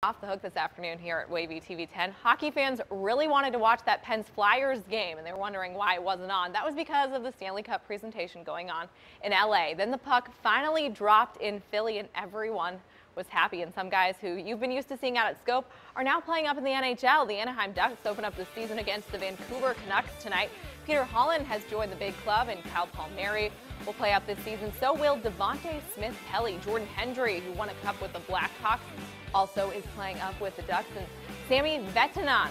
Off the hook this afternoon here at Wavy TV 10. Hockey fans really wanted to watch that Pens Flyers game, and they were wondering why it wasn't on. That was because of the Stanley Cup presentation going on in LA. Then the puck finally dropped in Philly, and everyone was happy. And some guys who you've been used to seeing out at Scope are now playing up in the NHL. The Anaheim Ducks open up the season against the Vancouver Canucks tonight. Peter Holland has joined the big club, and Kyle Palmieri will play up this season. So will Devontae Smith-Pelly. Jordan Hendry, who won a cup with the Blackhawks, also is playing up with the Ducks. And Sammy Vetanen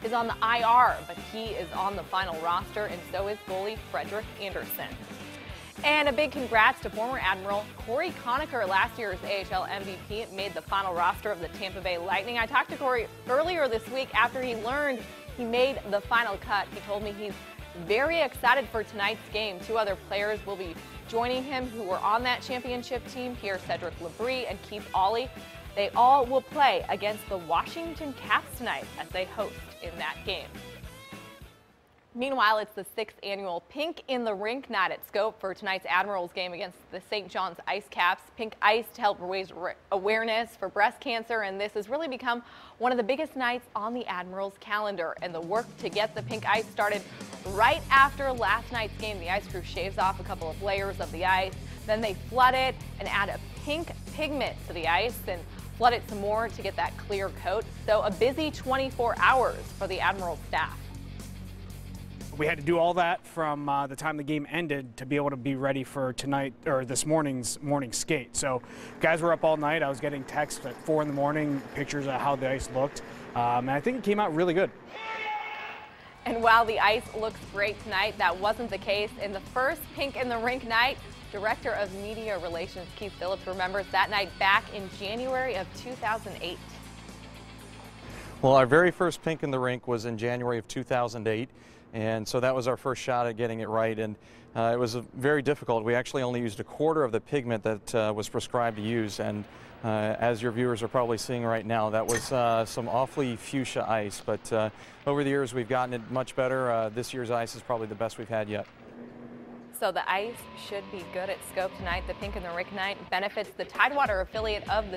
is on the IR, but he is on the final roster, and so is goalie Frederik Andersen. And a big congrats to former Admiral Corey Conacher, last year's AHL MVP, made the final roster of the Tampa Bay Lightning. I talked to Corey earlier this week after he learned he made the final cut. He told me he's very excited for tonight's game. Two other players will be joining him who were on that championship team here, Cedric Labrie and Keith Aulie. They all will play against the Washington Caps tonight as they host in that game. Meanwhile, it's the 6th annual Pink in the Rink night at Scope for tonight's Admirals game against the St. John's Ice Caps. Pink Ice to help raise awareness for breast cancer, and this has really become one of the biggest nights on the Admirals calendar. And the work to get the pink ice started right after last night's game. The ice crew shaves off a couple of layers of the ice, then they flood it and add a pink pigment to the ice and flood it some more to get that clear coat. So a busy 24 hours for the Admirals staff. We had to do all that from the time the game ended to be able to be ready for tonight or this morning's morning skate. So guys were up all night. I was getting texts at 4 in the morning, pictures of how the ice looked, and I think it came out really good. And while the ice looks great tonight, that wasn't the case in the first Pink in the Rink night. Director of Media Relations Keith Phillips remembers that night back in January of 2008. Well, our very first Pink in the Rink was in January of 2008, and so that was our first shot at getting it right, and it was very difficult. We actually only used a quarter of the pigment that was prescribed to use, and as your viewers are probably seeing right now, that was some awfully fuchsia ice, but over the years we've gotten it much better. This year's ice is probably the best we've had yet. So the ice should be good at Scope tonight. The Pink in the Rink night benefits the Tidewater affiliate of the